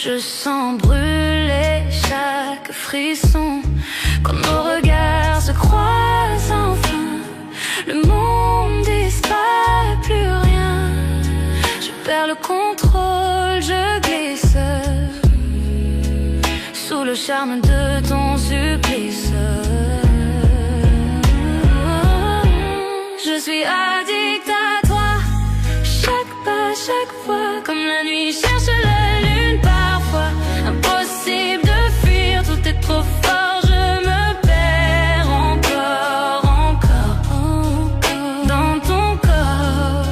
Je sens brûler chaque frisson quand nos regards se croisent enfin. Le monde disparaît, plus rien. Je perds le contrôle, je glisse sous le charme de ton supplice. Je suis addict à toi, chaque pas, chaque fois, comme la nuit cherche la lune parfois. Impossible de fuir, tout est trop fort, je me perds encore, encore dans ton corps.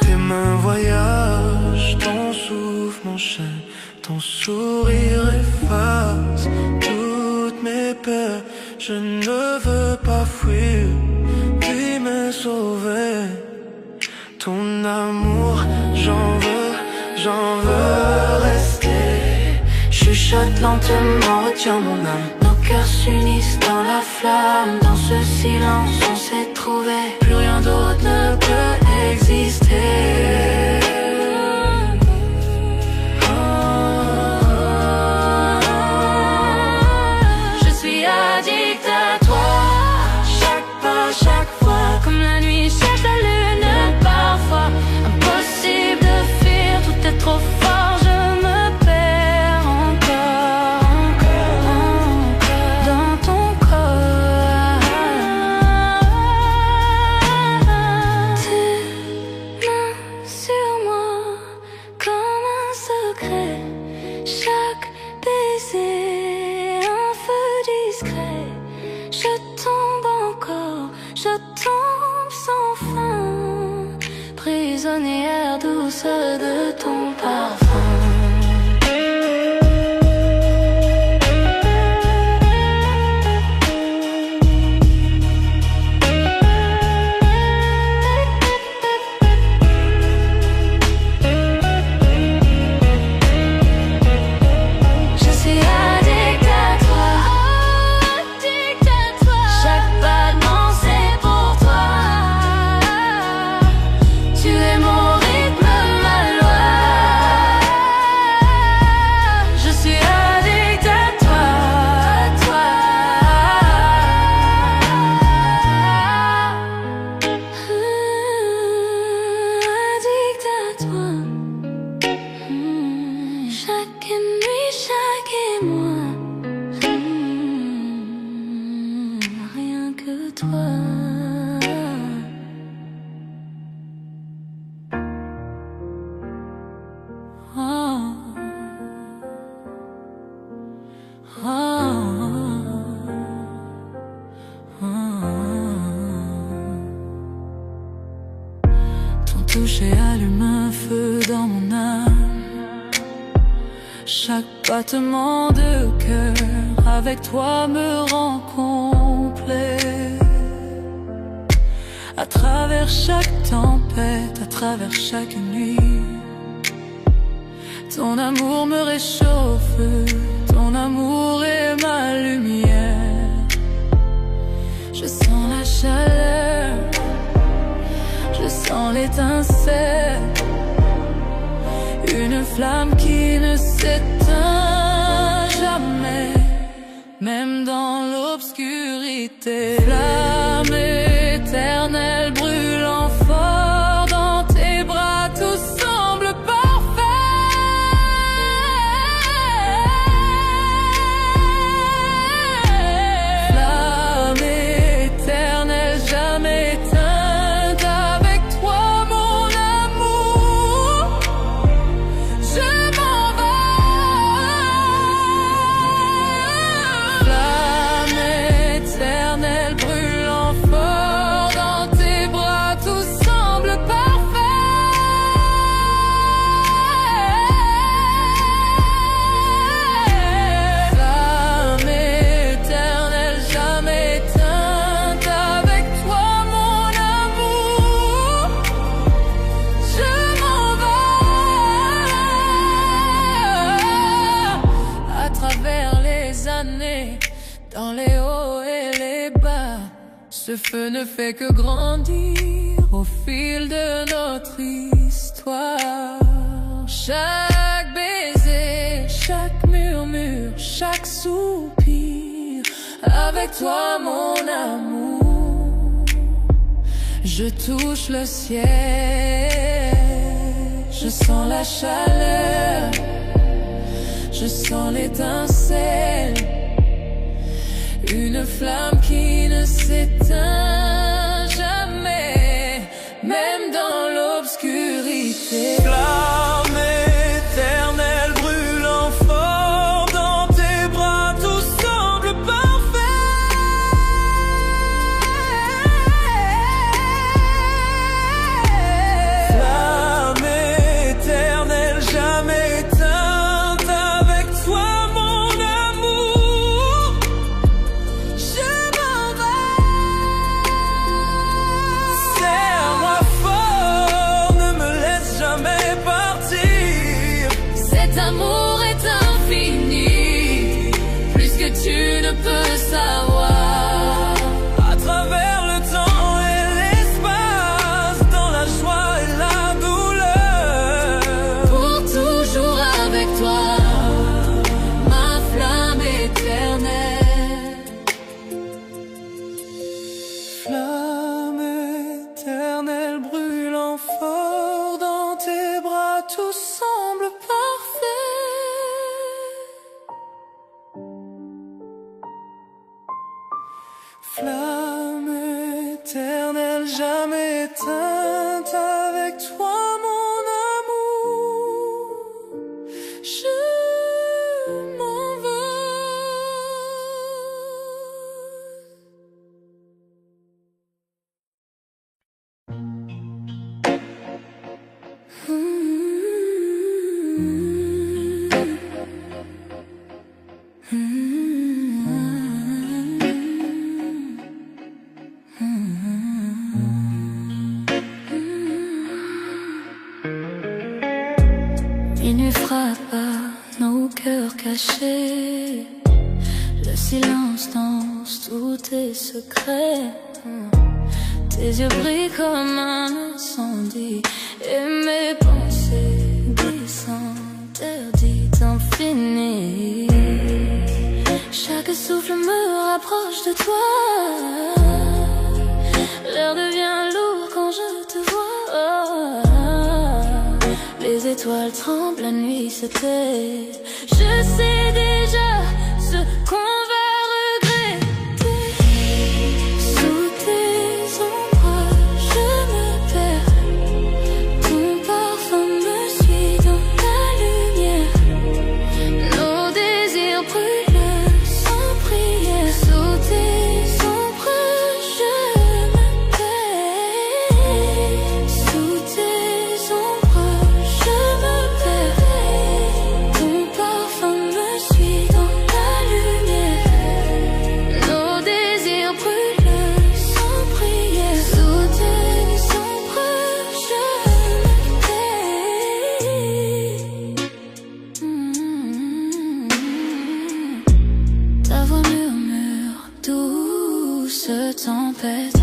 Tes mains voyagent, ton souffle m'enchaîne, ton sourire efface toutes mes peurs. Je ne veux pas fuir, puis me sauver. Ton amour, j'en veux rester. Chuchote lentement, retiens mon âme. Nos cœurs s'unissent dans la flamme. Dans ce silence, on s'est trouvé. Plus rien d'autre ne peut exister. Je suis addict à toi, chaque pas, chaque fois, comme la nuit cherche la lune parfois. Impossible de fuir, tout est trop fort, je me perds encore, encore dans ton corps. Tes mains sur moi comme un secret, chaque baiser un feu discret. Je tombe encore, je tombe sans fin, prisonnière douce de ton parfum. Je suis addict à toi, addict à toi. Chaque battement c'est pour toi. Tu es mon rythme, ma loi. Je suis addict à toi, addict à toi. Chaque nuit, chaque émoi, rien que toi. Oh. Oh. Oh. Ton toucher allume un feu dans mon âme. Chaque battement de cœur avec toi me rend complet. À travers chaque tempête, à travers chaque nuit, ton amour me réchauffe, ton amour est ma lumière. Je sens la chaleur, je sens l'étincelle, une flamme qui ne s'éteint jamais, même dans l'obscurité. Flamme éternelle brûlant fort dans tes bras, tout semble parfait. Flamme éternelle jamais éteinte, avec toi mon amour, je m'en vais. Flamme éternelle brûlant fort dans tes bras, tout semble parfait. Flamme éternelle jamais éteinte, avec toi mon amour, je m'en vais. À travers les années, dans les hauts et les bas, ce feu ne fait que grandir au fil de notre histoire. chaque baiser, chaque murmure, chaque soupir. Avec toi mon amour, je touche le ciel, je sens la chaleur, je sens l'étincelle, une flamme qui ne s'éteint jamais, même dans l'obscurité. Flamme éternelle brûlant fort dans tes bras, tout semble parfait. Flamme éternelle jamais éteinte, avec toi mon amour, je m'en vais. Serre-moi fort, ne me laisse jamais partir. Cet amour est infini, plus que tu ne peux savoir. À travers le temps et l'espace, dans la joie et la douleur, Pour toujours avec toi, ma flamme éternelle. flamme éternelle brûlant fort dans tes bras, tout semble parfait. Flamme éternelle jamais éteinte, avec toi mon amour, je m'envole. Minuit frappe à nos cœurs cachés, le silence danse tous tes secrets. Tes yeux brillent comme un incendie, et mes pensées glissent interdites infinies. Chaque souffle me rapproche de toi, l'air devient lourd quand je te vois. Les étoiles tremblent, la nuit se tait. Je sais déjà ce qu'on va regretter. Sous tes ombres, je me perds. Ton parfum me suit dans la lumière. Nos désirs brûlent sans prière. Sous tes ombres, je me perds. Sous tes ombres, je me perds. Ton parfum me suit dans la lumière. Nos désirs brûlent sans prière. Sous tes ombres, je me perds. Ta voix murmure, douce tempête.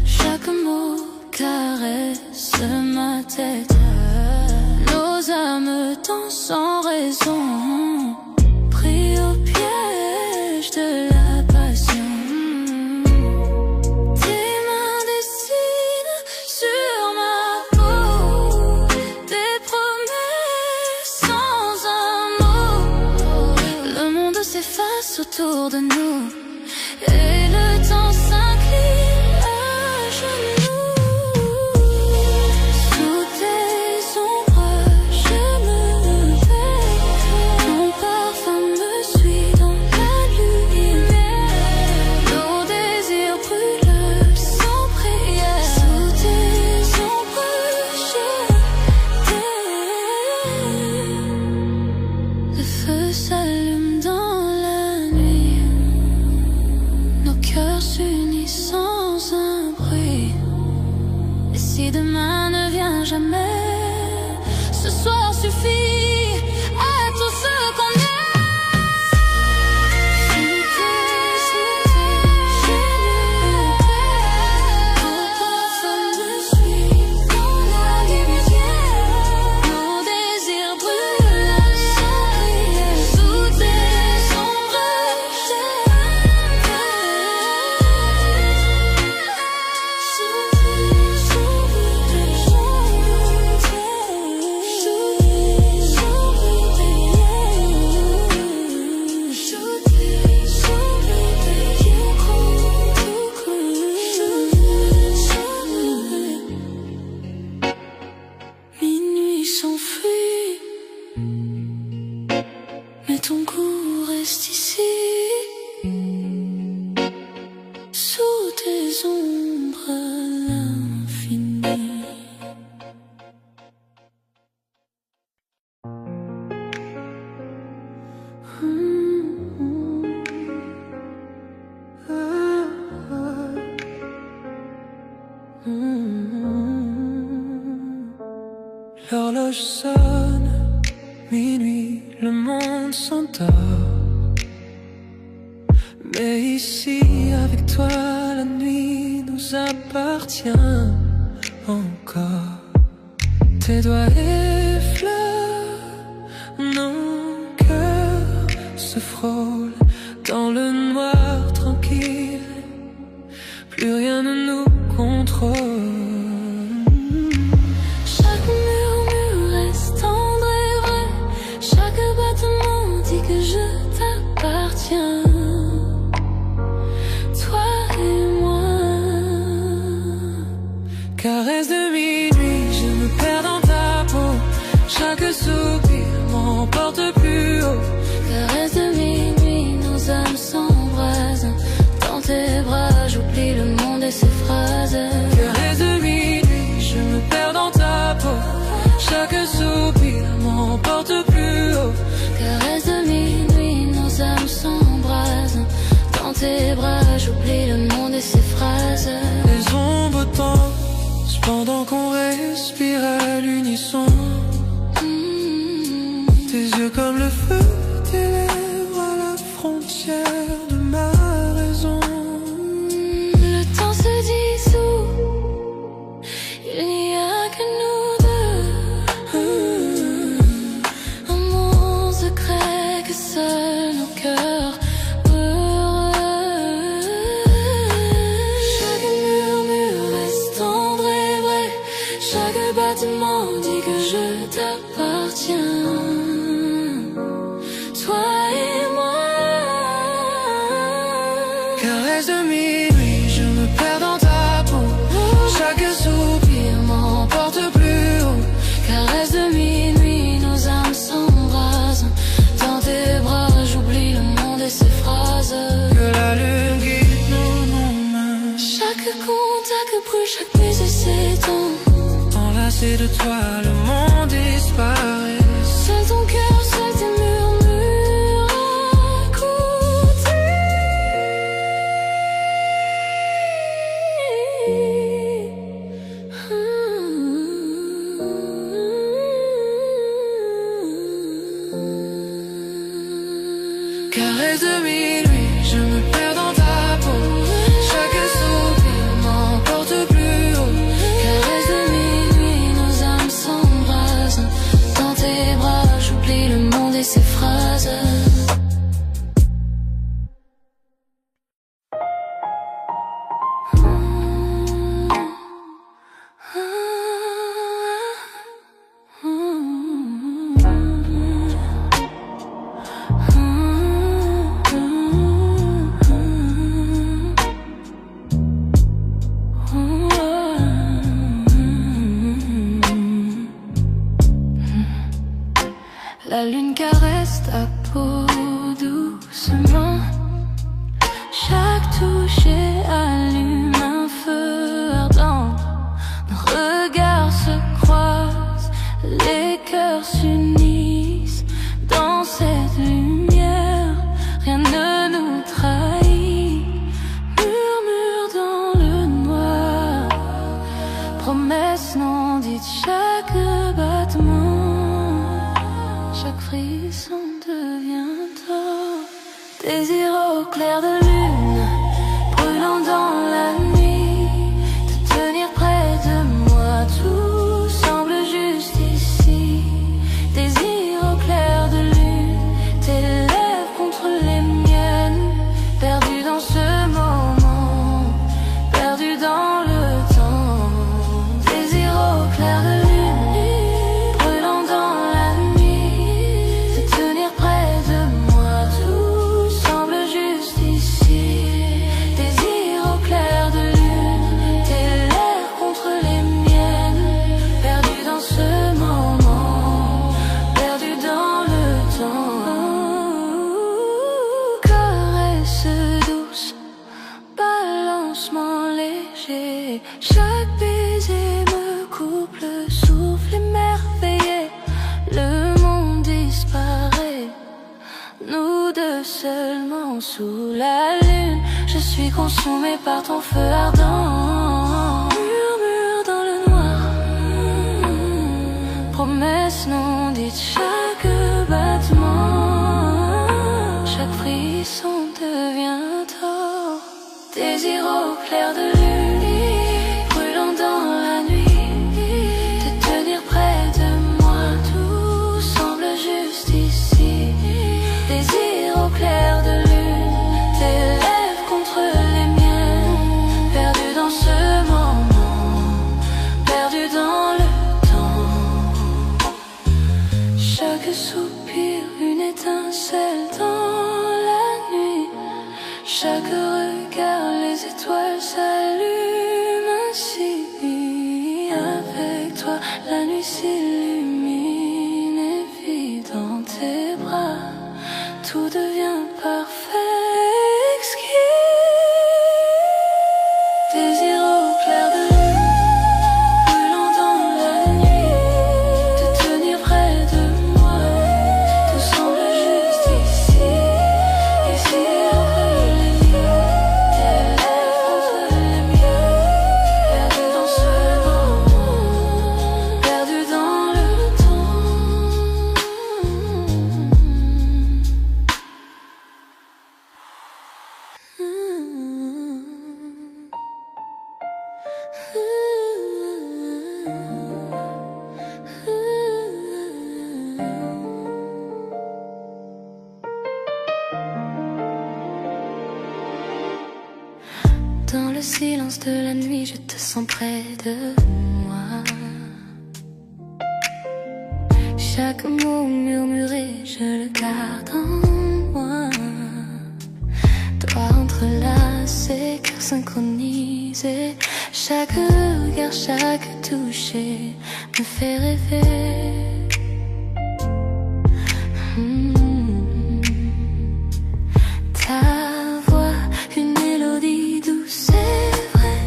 Chaque mot caresse ma tête. Nos âmes dansent sans raison, pris au piège de la passion. Tes mains dessinent sur ma peau des promesses sans un mot. Le monde s'efface autour de nous et le temps s'incline à genoux. Sous tes ombres, je me perds. Ton parfum me suit dans la lumière. Nos désirs brûlent sans prière. Sous tes ombres, je t'aime. Le feu s'allume dans la nuit. Nos cœurs s'unissent sans un bruit. Et si demain ne vient jamais, ce soir suffit à tout ce qu'on aime. Sous tes ombres, je me perds. Ton parfum me suit dans la lumière. Nos désirs L'horloge sonne, minuit, le monde s'endort. Mais ici, avec toi, la nuit nous appartient encore. Tes doigts effleurent nos cœurs, se frôlent dans le noir tranquille. Plus rien ne nous contrôle. Chaque murmure reste tendre et vrai. Chaque battement dit que je t'appartiens. Toi et moi. Caresse de minuit, je me perds dans ta peau. Chaque soupir m'emporte plus haut. Caresse de minuit, nos âmes s'embrasent. Dans tes bras, j'oublie le monde et ses phrases. Caresse de minuit, je me perds dans ta peau. Chaque soupir m'emporte plus haut. Caresse de minuit, nos âmes s'embrasent. Dans tes bras, j'oublie le monde et ses phrases. Les ombres dansent pendant qu'on respire à l'unisson. Tes yeux comme le feu, tes lèvres à la frontière de ma raison. Le temps se dissout, il n'y a que nous deux. Un monde secret que seuls nos cœurs heureux. Chaque murmure reste tendre et vrai. Chaque bâtiment dit que je t'appartiens. Toi et moi. Caresse de minuit, je me perds dans ta peau. Chaque soupir m'emporte plus haut. Caresse de minuit, nos âmes s'embrasent. Dans tes bras, j'oublie le monde et ses phrases. Que la lune guide nos mains. Chaque contact brûle, chaque baiser s'étend. Enlacé de toi, le monde disparaît. Seul ton cœur, seul tes murmures à écouter. Caresse de minuit, je me perds dans ta peau. Chaque soupir m'emporte plus haut. Caresse de minuit, nos âmes s'embrasent. Dans tes bras, j'oublie le monde et ses phrases. La lune caresse ta peau doucement. Chaque toucher allume un feu ardent. Nos regards se croisent, les cœurs s'unissent. Dans cette lumière, rien ne nous trahit. Murmure dans le noir, promesse non dite, chaque battement. Chaque frisson devient tort. Désir au clair de lune, brûlant dans la nuit. Te tenir près de moi, tout semble juste ici. Désir au clair de lune, tes lèvres contre les miennes. Perdu dans ce moment, perdu dans le temps. Désir au clair de lune, brûlant dans la nuit. Te tenir près de moi, tout semble juste ici. Désir au clair de lune, tes lèvres contre les miennes. Perdu dans ce moment, perdu dans le temps. Caresse douce, balancement léger. Chaque baiser me coupe le souffle émerveillé. Le monde disparaît, nous deux seulement sous la lune. Je suis consumé par ton feu ardent. Murmure dans le noir, soupir, une étincelle dans la nuit. Chaque regard, les étoiles s'allument ainsi. Avec toi, la nuit s'illumine et vit dans tes bras. Tout devient parfait, exquis. Désir au clair de lune, brûlant dans la nuit, te tenir près de moi. Tout semble juste ici, ici entre les lignes, tes lèvres entre les miennes, perdu dans ce moment, perdu dans le temps. Dans le silence de la nuit, je te sens près de moi. Chaque mot murmuré, je le garde en moi. Doigts entrelacés, cœur synchronisé. Chaque regard, chaque toucher me fait rêver. Ta voix, une mélodie douce, c'est vrai.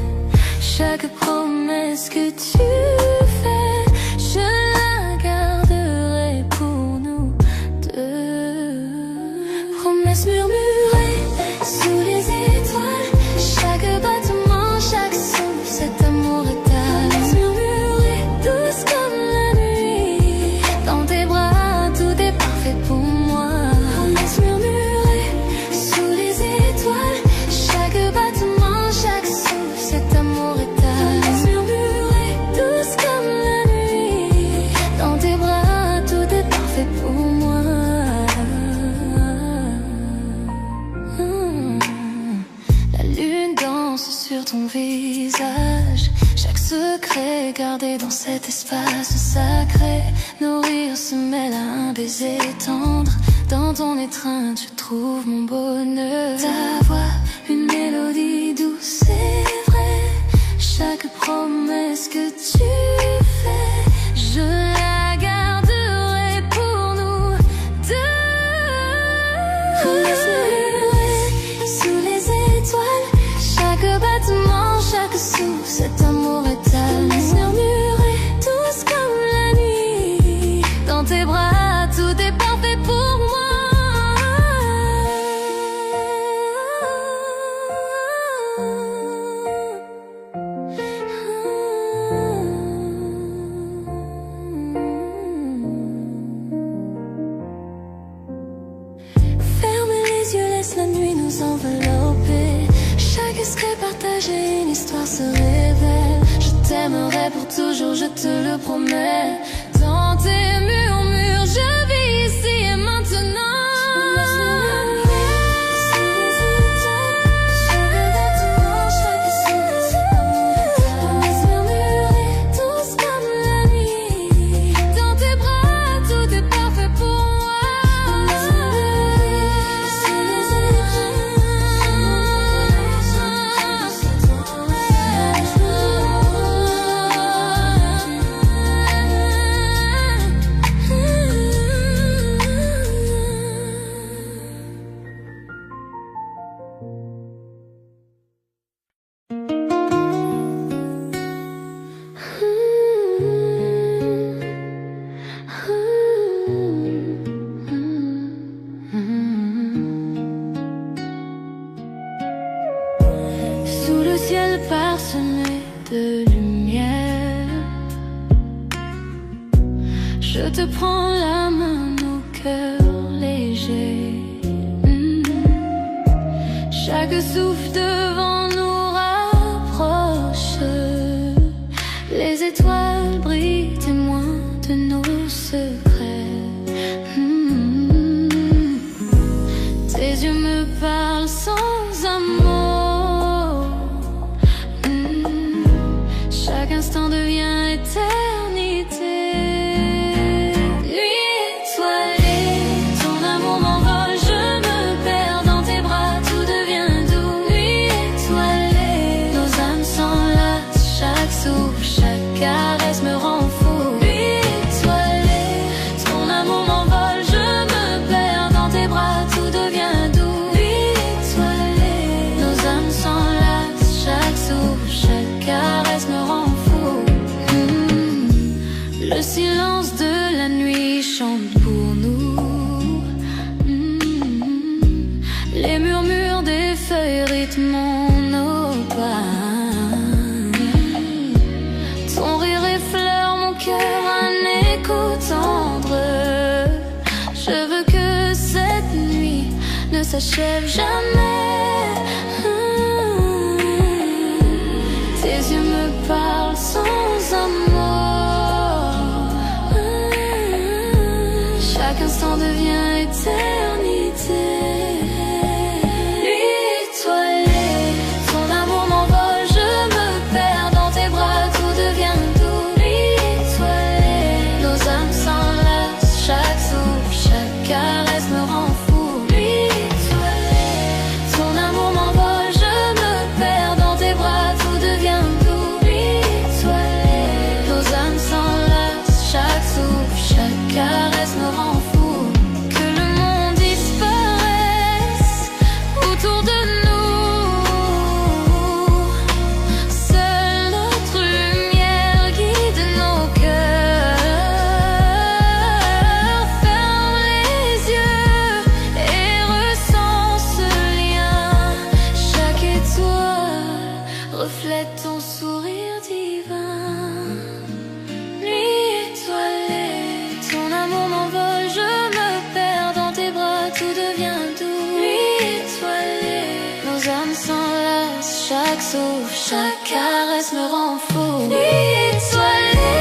Chaque promesse que tu fais, je la garderai pour nous deux. Promesse murmurée sous les étoiles, chaque battement, chaque son, cet amour éternel. Promesse murmurée, douce comme la nuit, dans tes bras, tout est parfait pour moi. Promesse murmurée sous les étoiles, chaque battement, chaque son, cet amour éternel. Promesse murmurée, douce comme la nuit, dans tes bras, tout est parfait pour moi. La lune danse sur ton visage, chaque secret gardé dans cet espace sacré. Nos rires se mêlent à un baiser tendre, dans ton étreinte je trouve mon bonheur. Ta voix, une mélodie douce, c'est vrai. Chaque promesse que tu fais, je la garderai pour nous deux. Promesse murmurée sous les étoiles, chaque battement, chaque souffle, cet amour éternel. Promesse murmurée, douce comme la nuit, dans tes bras, tout est parfait pour moi. Ferme les yeux, laisse la nuit nous envelopper. Chaque secret partagé, une histoire se révèle. Je t'aimerai pour toujours, je te le promets. Dans tes murmures, je vis ici et maintenant. Promesse murmurée, douce comme la nuit, dans tes bras, tout est parfait pour moi. Promesse murmurée sous les Sous le ciel parsemé de lumière, je te prends la main, nos cœurs légers. Chaque souffle devant nous rapproche. Les étoiles brillent, témoins de nos secrets. Tes yeux me parlent sans un mot. Chaque instant devient éternité. Nuit étoilée, caresse me rend fou. Lui étoilé, ton amour m'envole, je me perds dans tes bras, tout devient doux. Lui étoilé, nos âmes s'enlacent, chaque souffle, chaque caresse me rend fou. Le silence de la nuit chante pour nous. Les murmures des feuilles rythment nos pas. Ton rire effleure mon cœur, un écho tendre. Je veux que cette nuit ne s'achève jamais. Tes yeux me parlent sans un mot. Chaque instant devient éternité. Lui étoilé, ton amour m'envole, je me perds dans tes bras, tout devient doux. Lui étoilé, nos âmes s'enlacent, chaque souffle, chaque caresse me rend fou. Lui étoilé, ton amour m'envole, je me perds dans tes bras, tout devient doux. Lui étoilé, nos âmes s'enlacent, chaque souffle, chaque caresse me rend fou. Que le monde disparaisse autour de nous, seule notre lumière guide nos cœurs. Ferme les yeux et ressens ce lien. Chaque étoile reflète ton sourire divin. Nuit étoilée, ton amour m'envole, je me perds dans tes bras, tout devient doux. Nuit étoilée, nos âmes s'enlacent, chaque souffle, chaque caresse me rend fou. Nuit étoilée,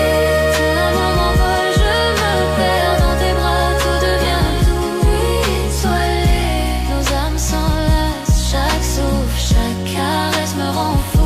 ton amour m'envole, je me perds dans tes bras, tout devient doux. Nuit étoilée, nos âmes s'enlacent, chaque souffle, chaque caresse me rend fou.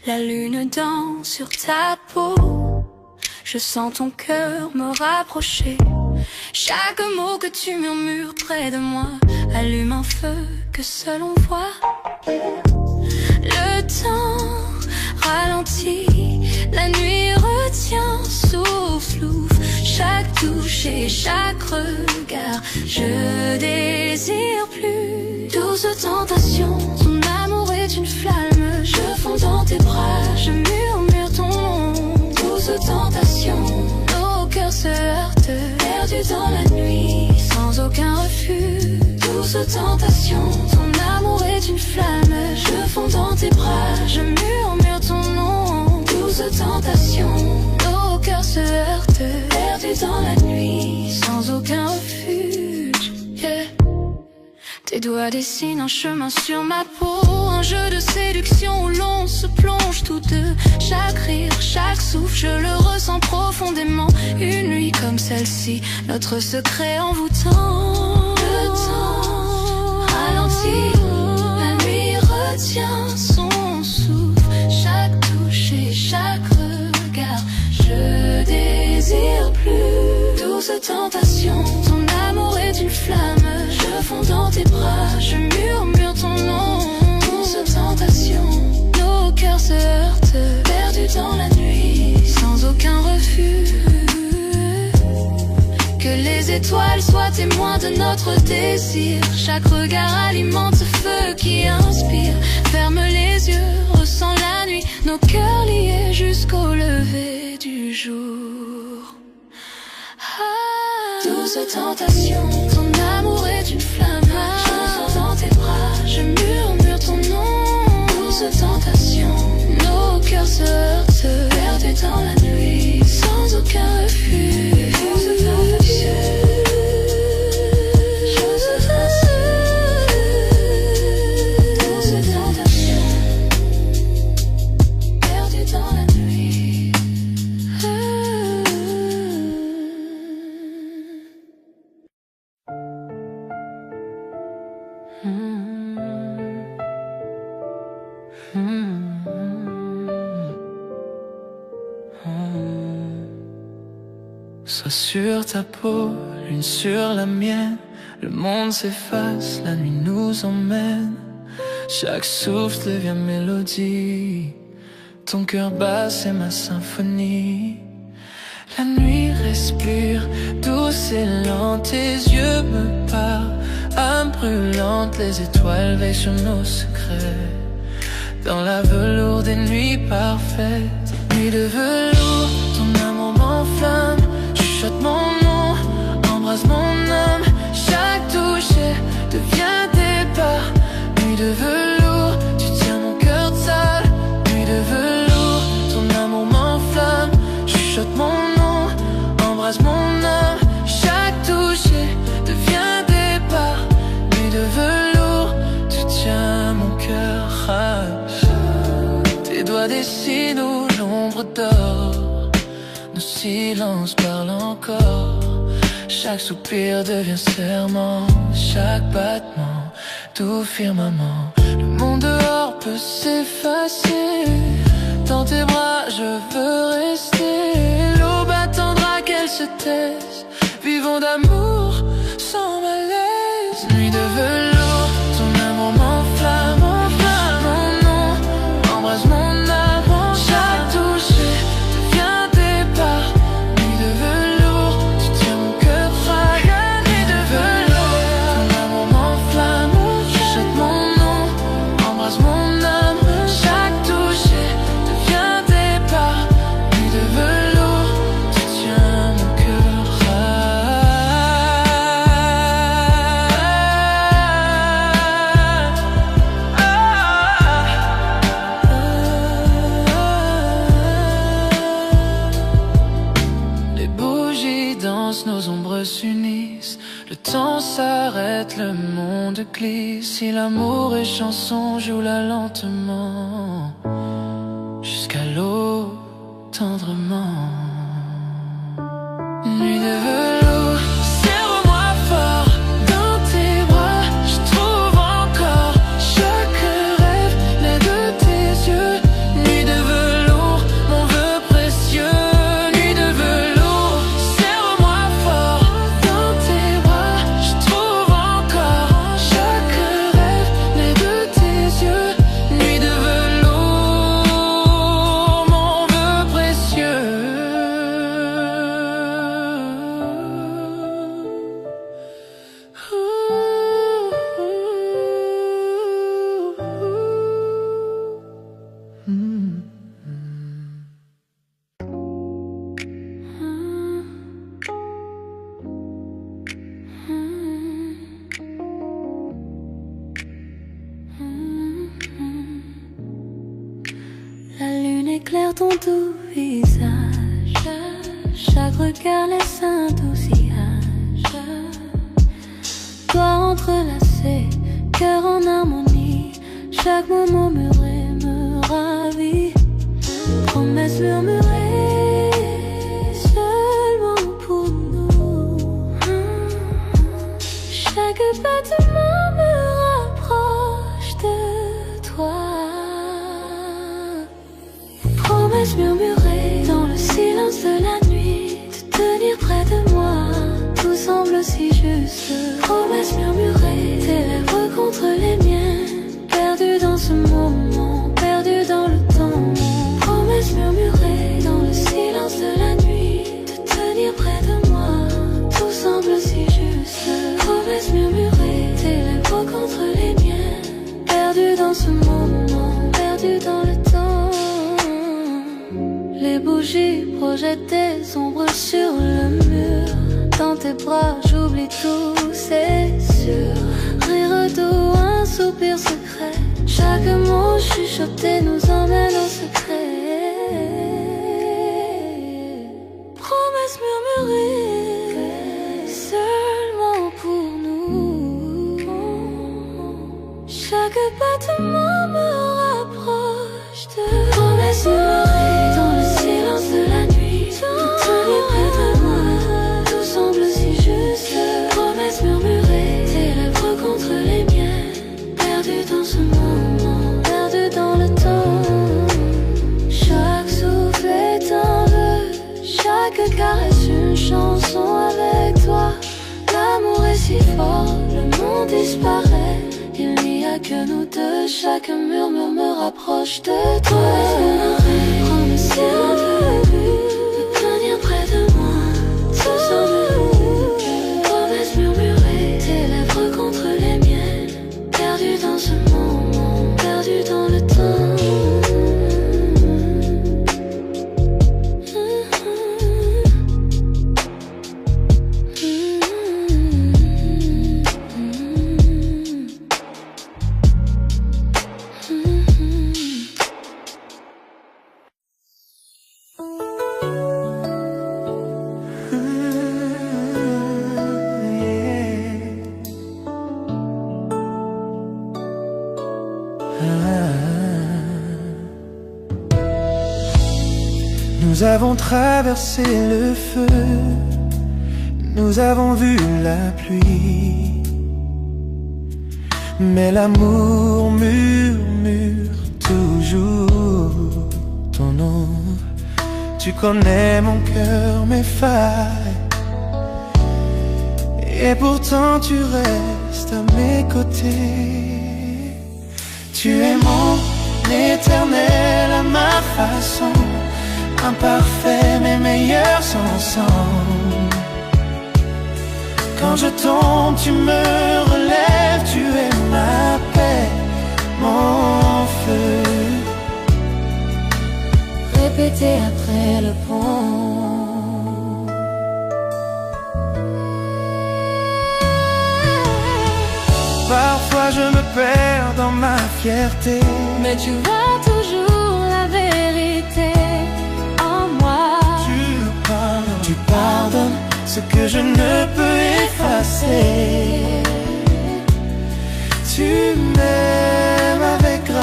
La lune danse sur ta peau, je sens ton cœur me rapprocher. Chaque mot que tu murmures près de moi allume un feu que seul on voit. Le temps ralentit, la nuit retient, souffle, chaque touche et chaque regard. Je désire plus douce tentation, ton amour est une flamme. Je fonds dans tes bras, je murmure ton nom. Douce tentation, nos cœurs se heurtent, perdus dans la nuit, sans aucun refus. Douce tentation, ton amour est une flamme. Je fonds dans tes bras, je murmure ton nom. Douce tentation, nos cœurs se heurtent, perdus dans la nuit, sans aucun refuge. Yeah. Tes doigts dessinent un chemin sur ma peau, un jeu de séduction où l'on se plonge tous deux. Chaque rire, chaque souffle, je le ressens profondément. Une nuit comme celle-ci, notre secret envoûtant. Le temps ralentit, la nuit retient son souffle. Chaque touche et chaque regard, je désire plus. Douce tentation, ton amour est une flamme. Je fonds dans tes bras, je murmure ton nom. Douce tentation, nos cœurs se heurtent, perdus dans la nuit, sans aucun refus. Que les étoiles soient témoins de notre désir. Chaque regard alimente ce feu qui inspire. Ferme les yeux, ressens la nuit, nos cœurs liés jusqu'au lever du jour. Douce tentation, ton amour est une flamme. Je sens dans tes bras, je murmure ton nom. Douce tentation, nos cœurs se heurtent, perdus dans la nuit, sans aucun refuge. Douce tentation, douce tentation, perdus dans la nuit. Toi sur ta peau, l'une sur la mienne. Le monde s'efface, la nuit nous emmène. Chaque souffle devient mélodie. Ton cœur bat, c'est ma symphonie. La nuit respire, douce et lente. Tes yeux me parlent, âme brûlante. Les étoiles veillent sur nos secrets. Dans la velours des nuits parfaites. Nuit de velours, ton amour m'enflamme. Chuchote mon nom, embrasse mon âme. Chaque toucher devient départ. Nuit de velours, tu tiens mon cœur de salle. Nuit de velours, ton amour m'enflamme. Chuchote mon nom, embrasse mon âme. Chaque toucher devient départ. Nuit de velours, tu tiens mon cœur. Tes doigts dessinent où l'ombre dort. Nos silences parlent encore. Chaque soupir devient serment. Chaque battement, tout firmament. Le monde dehors peut s'effacer. Dans tes bras je veux rester. L'aube attendra qu'elle se taise. Vivons d'amour sans malaise. Nuit de velours, ton amour m'enflamme. Mon nom, embrasse mon âme. Chaque toucher devient départ. Nuit de velours, tu tiens mon cœur fragile. Nuit de velours, ton amour m'enflamme. Chuchote mon nom, embrasse mon âme. Chaque toucher devient départ. Nuit de velours, tu tiens mon cœur Les bougies dansent, nos ombres s'unissent. Le temps s'arrête, le monde glisse. Si l'amour est chanson, joue-la lentement. Jusqu'à l'eau, tendrement. Nuit de velours, serre-moi fort. Dans tes bras, je trouve encore. Chaque rêve naît de tes yeux. Nuit de velours, mon vœu précieux. Nuit de velours, serre-moi fort. Dans tes bras, je trouve encore. Chaque rêve naît de tes yeux. Nuit de velours, mon vœu précieux. La lune éclaire ton doux visage. Chaque regard laisse un doux sillage. Doigts entrelacés, cœur en harmonie. Chaque moment murmuré me ravit. Promesses murmurées seulement pour nous. Chaque battement me rapproche de toi. Promesses murmurées dans le silence de la nuit. De tenir près de moi, tout semble si juste. Promesses murmurées, tes lèvres contre les miennes. Perdu dans ce moment, perdu dans le temps. Promesses murmurées dans le silence de la nuit. De tenir près de moi, tout semble si juste. Promesses murmurées, tes lèvres contre les miennes. Perdu dans ce moment, perdu dans le temps. Les bougies projettent des ombres sur le mur. Dans tes bras j'oublie tout, c'est sûr. Rire doux, un soupir secret. Chaque mot chuchoté nous emmène au secret. Promesses murmurées seulement pour nous. Chaque battement me rapproche de. Promesses murmurées dans le silence de la nuit. De tenir près de moi, tout semble si juste. Promesses murmurées, tes lèvres contre les miennes. Perdu dans ce moment, perdu dans le temps. de chaque murmure me rapproche de toi. Prends-le si on veut me tenir près de moi. Ce soir me promesse murmurée, tes lèvres contre les miennes, perdu dans ce moment, perdu dans le temps. Nous avons traversé le feu, nous avons vu la pluie, mais l'amour murmure toujours ton nom. Tu connais mon cœur, mes failles, et pourtant tu restes à mes côtés. Tu es mon éternel à ma façon, imparfait mais meilleur ensemble. Quand je tombe, tu me relèves, tu es ma paix, mon feu. Répétez après le pont. Parfois je me perds dans ma fierté, mais tu vois toujours la vérité en moi. Tu pardonnes ce que je ne peux effacer. Tu m'aimes avec grâce.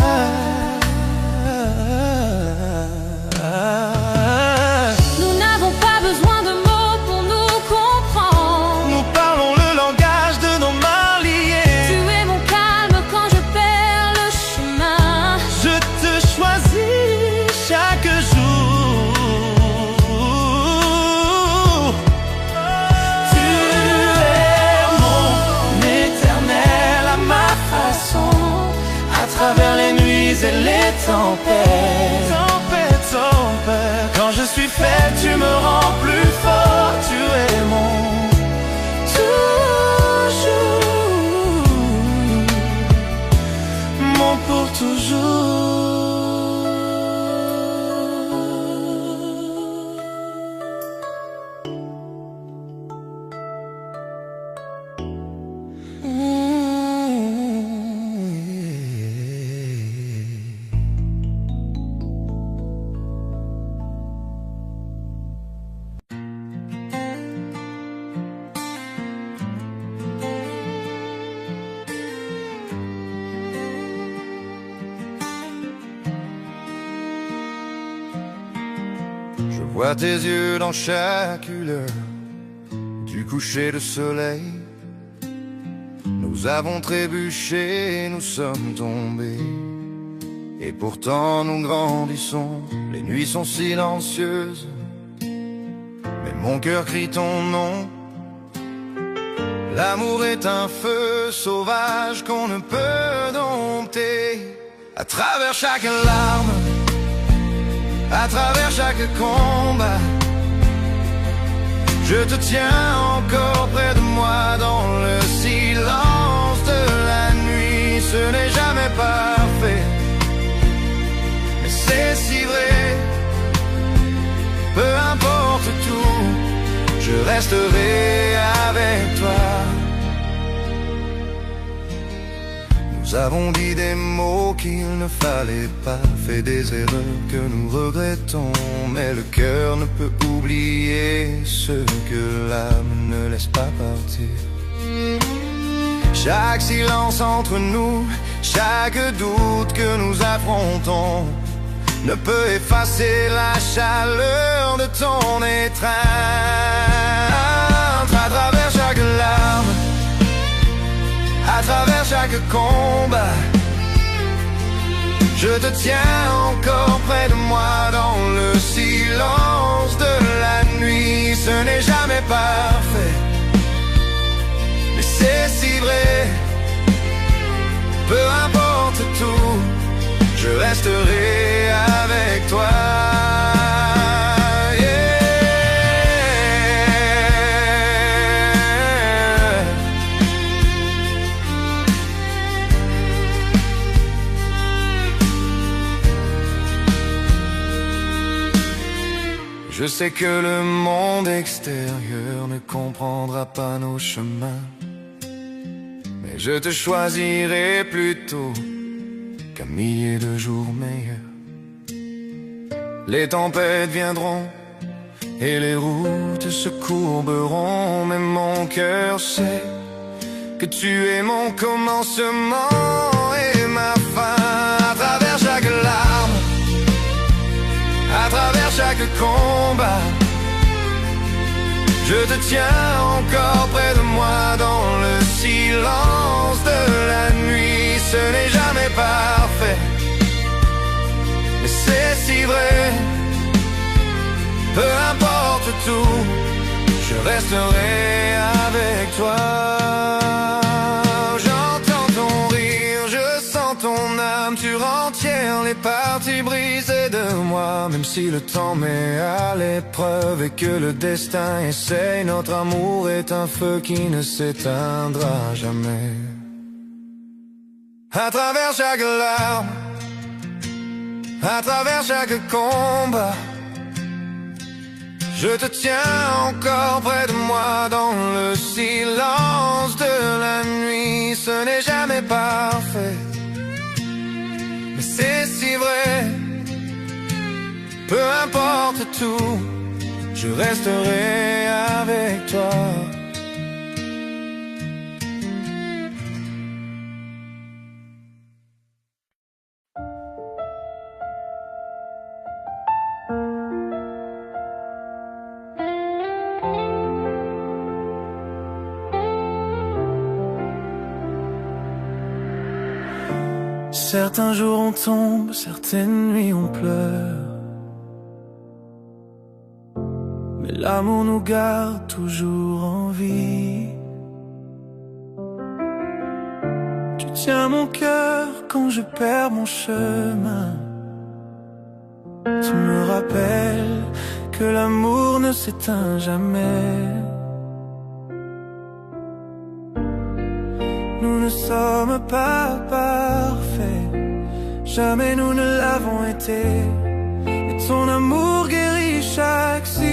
Nous n'avons pas besoin de mots pour nous comprendre. Nous parlons le langage de nos mains liées. Tu es mon calme quand je perds le chemin. Je te choisis chaque jour. Tu es mon éternel à ma façon, à travers les nuits et les tempêtes. Quand je suis faible, tu me rends plus fort. Tu es mon toujours, mon pour toujours. Je vois tes yeux dans chaque lueur du coucher de soleil. Nous avons trébuché, nous sommes tombés, et pourtant nous grandissons. Les nuits sont silencieuses, mais mon cœur crie ton nom. L'amour est un feu sauvage qu'on ne peut dompter. À travers chaque larme, à travers chaque combat, je te tiens encore près de moi dans le silence de la nuit. Ce n'est jamais parfait, mais c'est si vrai. Peu importe tout, je resterai avec toi. Nous avons dit des mots qu'il ne fallait pas, fait des erreurs que nous regrettons, mais le cœur ne peut oublier ce que l'âme ne laisse pas partir. Chaque silence entre nous, chaque doute que nous affrontons ne peut effacer la chaleur de ton étreinte. À travers chaque larme, à travers chaque combat, je te tiens encore près de moi dans le silence de la nuit. Ce n'est jamais parfait, mais c'est si vrai. Peu importe resterai avec toi. Je sais que le monde extérieur ne comprendra pas nos chemins, mais je te choisirai plutôt qu'un millier de jours meilleurs. Les tempêtes viendront et les routes se courberont, mais mon cœur sait que tu es mon commencement et ma fin. À travers chaque larme, à travers chaque combat, je te tiens encore près de moi dans le silence de la nuit. Ce n'est jamais parfait, mais c'est si vrai. Peu importe tout, je resterai avec toi. J'entends ton rire, je sens ton âme, tu rentières les parties brisées de moi. Même si le temps met à l'épreuve et que le destin essaye, notre amour est un feu qui ne s'éteindra jamais. À travers chaque larme, à travers chaque combat, je te tiens encore près de moi dans le silence de la nuit. Ce n'est jamais parfait, mais c'est si vrai. Peu importe tout, je resterai avec toi. Certains jours on tombe, certaines nuits on pleure, mais l'amour nous garde toujours en vie. Tu tiens mon cœur quand je perds mon chemin. Tu me rappelles que l'amour ne s'éteint jamais. Nous ne sommes pas parfaits, jamais nous ne l'avons été. Mais ton amour guérit chaque cicatrice,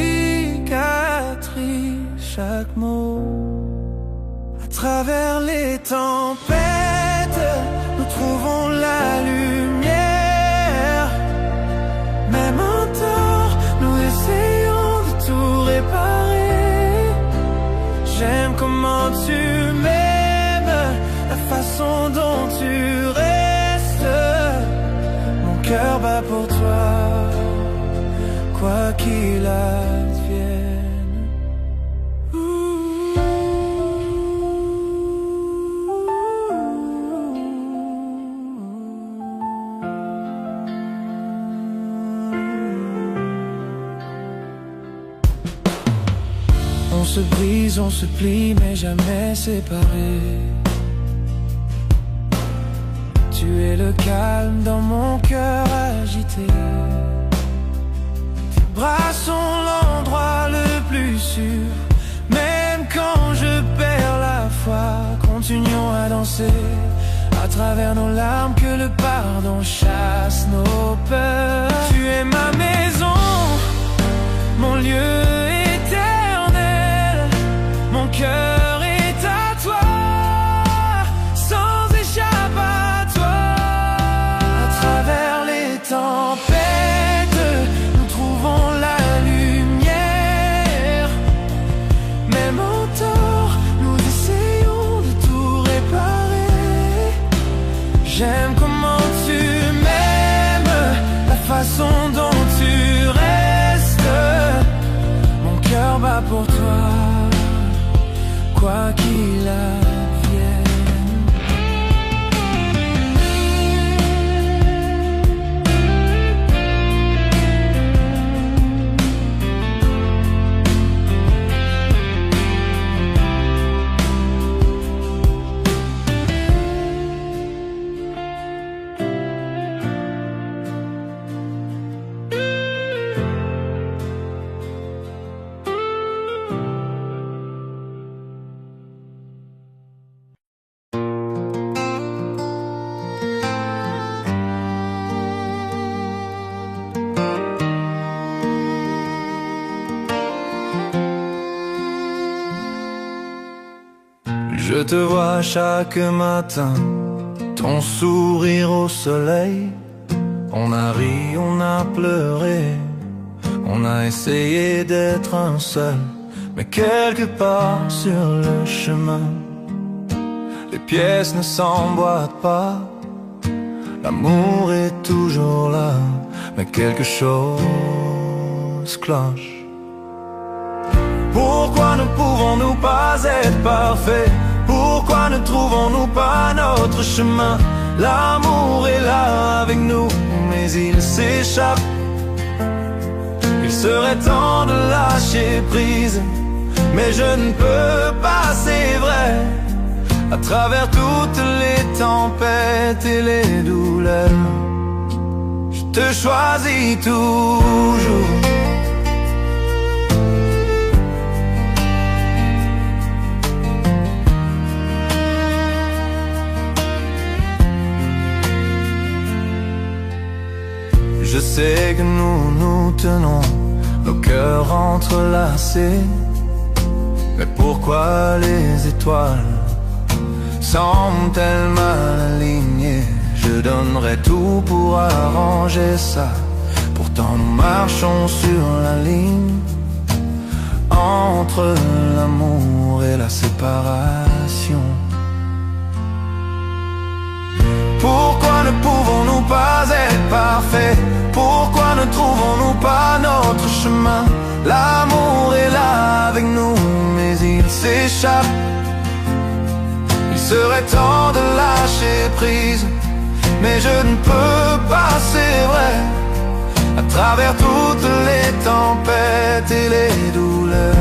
chaque mot. À travers les tempêtes, nous trouvons la lumière. Même en tort, nous essayons de tout réparer. J'aime comment tu m'aimes, la façon dont tu restes. Mon cœur bat pour toi, quoi qu'il advienne. On se brise, on se plie, mais jamais séparés. Tu es le calme dans mon cœur agité. Tes bras sont l'endroit le plus sûr. Même quand je perds la foi, continuons à danser. À travers nos larmes, que le pardon chasse nos peurs. Tu es ma maison, mon lieu éternel. Mon cœur est à toi, sans échappatoire. À travers les tempêtes, nous trouvons la lumière. Même en tort, nous essayons de tout réparer. J'aime comment tu m'aimes, la façon dont tu restes. Mon cœur bat pour toi, quoi qu'il advienne. Je te vois chaque matin, ton sourire au soleil. On a ri, on a pleuré, on a essayé d'être un seul. Mais quelque part sur le chemin, les pièces ne s'emboîtent pas. L'amour est toujours là, mais quelque chose cloche. Pourquoi ne pouvons-nous pas être parfaits? Pourquoi ne trouvons-nous pas notre chemin? L'amour est là avec nous, mais il s'échappe. Il serait temps de lâcher prise, mais je ne peux pas, c'est vrai. À travers toutes les tempêtes et les douleurs, je te choisis toujours. Je sais que nous nous tenons, nos cœurs entrelacés. Mais pourquoi les étoiles semblent-elles mal alignées? Je donnerais tout pour arranger ça. Pourtant nous marchons sur la ligne entre l'amour et la séparation. Pourquoi ne pouvons-nous pas être parfaits? Pourquoi ne trouvons-nous pas notre chemin? L'amour est là avec nous, mais il s'échappe. Il serait temps de lâcher prise, mais je ne peux pas, c'est vrai. À travers toutes les tempêtes et les douleurs,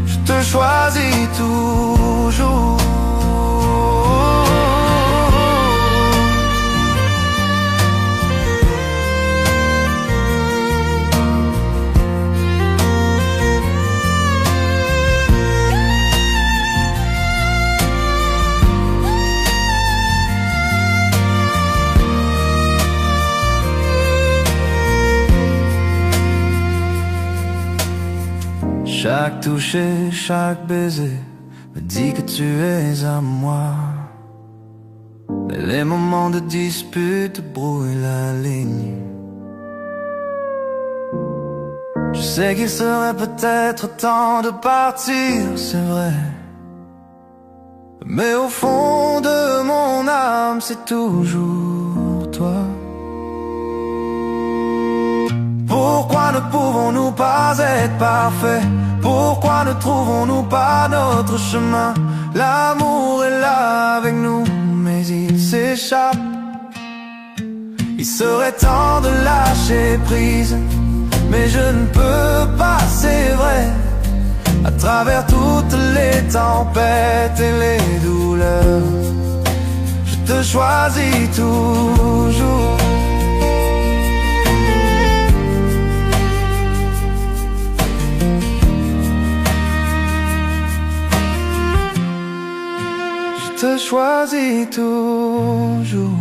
je te choisis toujours. Chaque toucher, chaque baiser me dit que tu es à moi. Mais les moments de dispute brouillent la ligne. Je sais qu'il serait peut-être temps de partir, c'est vrai. Mais au fond de mon âme, c'est toujours toi. Pourquoi ne pouvons-nous pas être parfaits? Pourquoi ne trouvons-nous pas notre chemin? L'amour est là avec nous, mais il s'échappe. Il serait temps de lâcher prise, mais je ne peux pas, c'est vrai. À travers toutes les tempêtes et les douleurs, je te choisis toujours. Je te choisis toujours.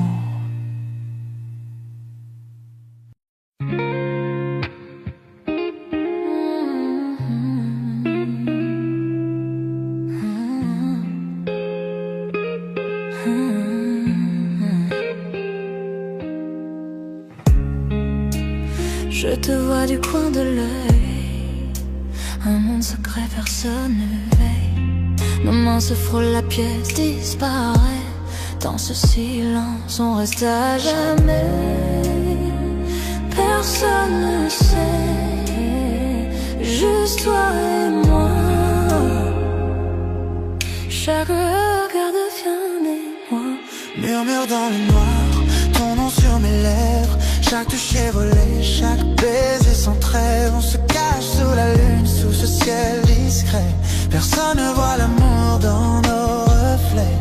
Je te vois du coin de l'œil, un monde secret, personne ne veille. Nos mains se frôlent, la pièce disparaît. Dans ce silence, on reste à jamais. Personne ne sait, juste toi et moi. Chaque regard devient mémoire. Murmure dans le noir, ton nom sur mes lèvres. Chaque toucher volé, chaque baiser sans trêve. On se cache sous la lune, sous ce ciel discret. Personne ne voit l'amour dans nos reflets.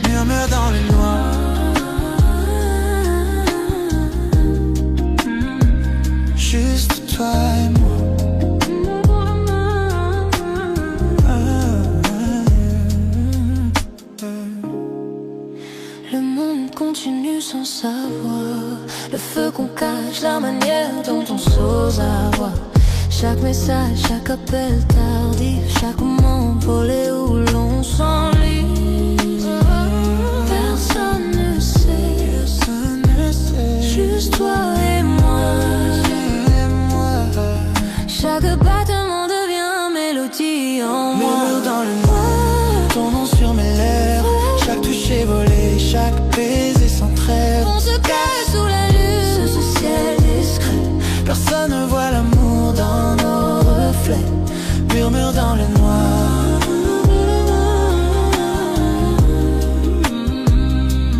Murmure dans le noir. Juste toi et moi. Le monde continue sans savoir. Le feu qu'on cache, la manière dont on s'ose avoir. Chaque message, chaque appel tardif, chaque moment volé où l'on s'ennuie. mélodie en moi. Murmure dans le noir, ton nom sur mes lèvres. Chaque touche est volée, chaque baiser sans trêve. On se cache sous la lune, sous ce ciel discret. Personne ne voit l'amour dans nos reflets. Murmure dans le noir,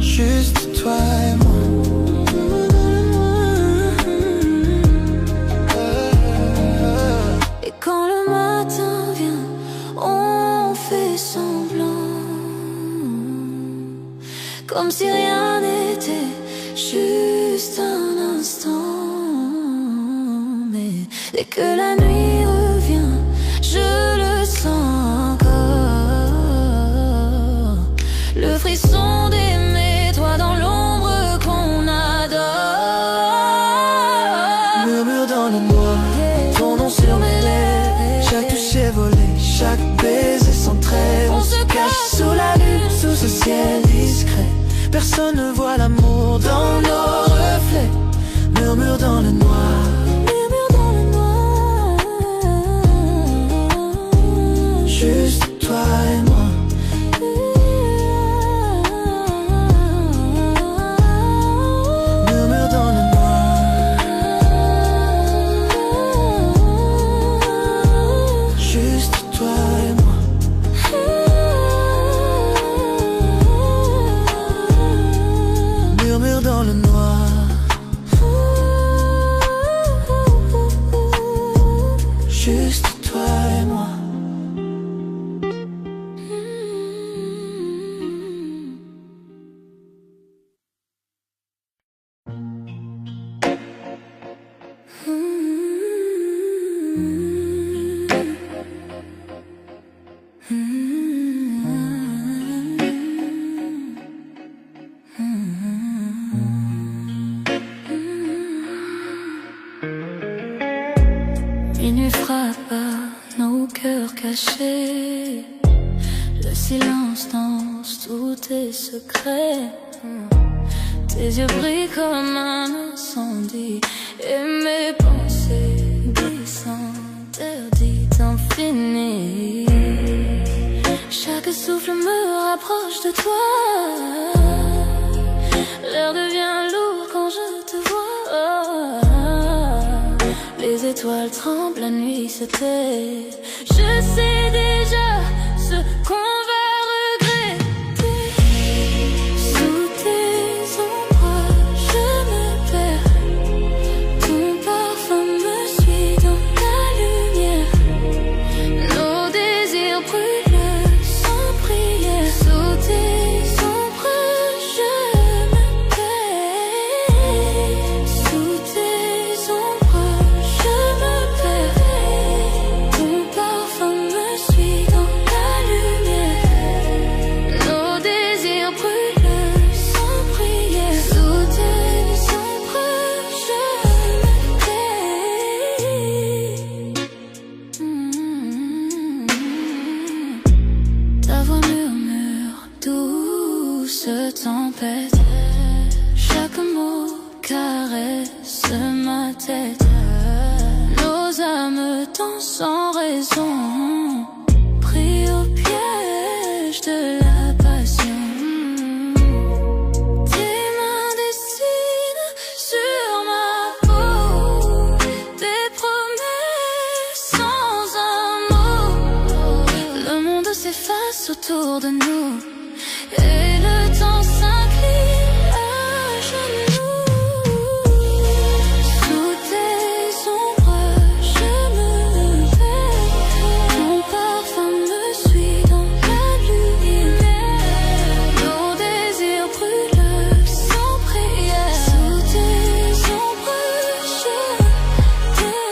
juste toi et moi. Et quand le matin vient, on fait semblant, comme si rien n'était, juste un instant. Mais dès que la nuit revient, je le sens encore, le frisson d'aimer toi dans l'ombre qu'on adore. Murmure dans le noir, ton nom sur mes lèvres. Chaque touche est volée, chaque baiser sans trêve. On se cache sous la lune, sous ce ciel discret. Personne ne voit l'amour dans nos reflets. Murmure dans le noir, murmure dans le noir, juste toi et moi. Murmure dans le noir, juste toi et moi. Murmure dans le noir, juste toi et moi. Minuit frappe à nos cœurs cachés. Le silence danse tous tes secrets. Tes yeux brillent comme un incendie. Et mes pensées glissent interdites infinies. Chaque souffle me rapproche de toi. L'air devient lourd quand je te vois. Les étoiles tremblent, la nuit se tait. Je sais déjà ce qu'on va regretter. Sous tes ombres, je me perds. Ton parfum me suit dans la lumière. Nos désirs brûlent sans prière. Sous tes ombres, je me perds. Sous tes ombres, je me perds. Ton parfum me suit dans la lumière. Nos désirs brûlent sans prière. Sous tes ombres, je me perds. Ta voix murmure, douce tempête. Chaque mot caresse ma tête. Nos âmes dansent sans raison, pris au piège de la passion. Tes mains dessinent sur ma peau des promesses sans un mot. Le monde s'efface autour de nous et le temps s'incline à genoux. Sous tes ombres, je me perds. Ton parfum me suit dans la lumière. Nos désirs brûlent sans prière. Sous tes ombres, je t'aime.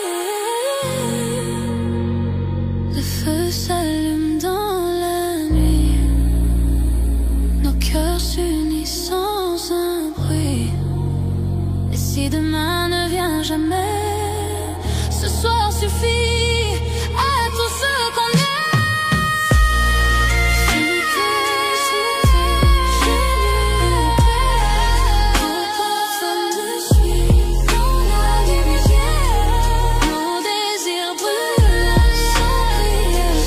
Le feu s'allume dans la nuit. Nos cœurs s'unissent sans un bruit. Et si demain ne vient jamais, ce soir suffit à tout ce qu'on est. Sous tes je me perds. Ton parfum me suit dans la lumière. Nos désirs brûlent sans prière.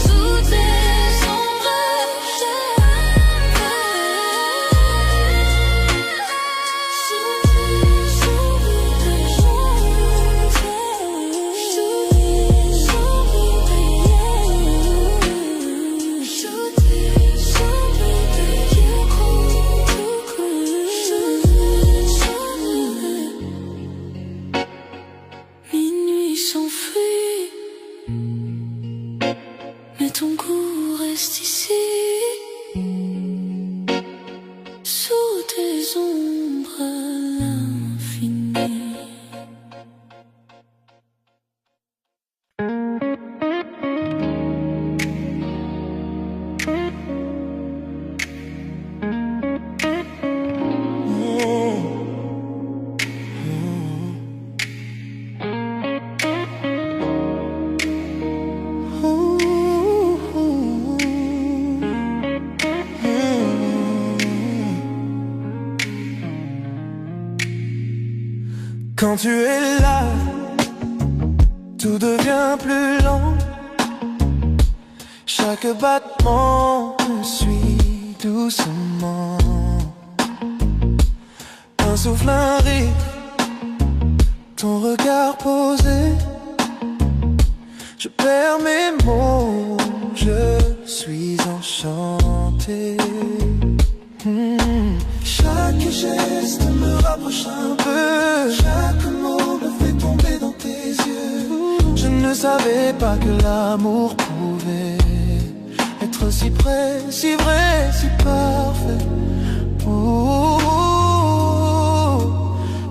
Quand tu es là, tout devient plus lent. Chaque battement me suit doucement. Un souffle, un rire, ton regard posé. Je perds mes mots, je suis enchanté. Chaque geste me rapproche un peu. Chaque mot me fait tomber dans tes yeux. Je ne savais pas que l'amour pouvait être si près, si vrai, si parfait. Oh,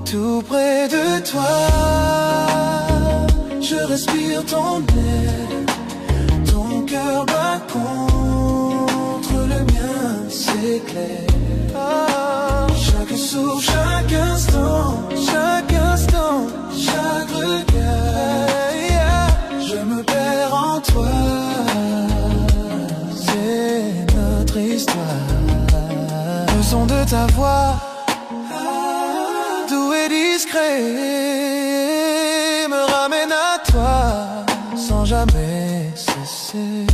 tout près de toi, je respire ton air. Ton cœur bat contre le mien, c'est clair. Chaque souffle, chaque instant, chaque regard, je me perds en toi. C'est notre histoire. Le son de ta voix, doux et discret, me ramène à toi sans jamais cesser.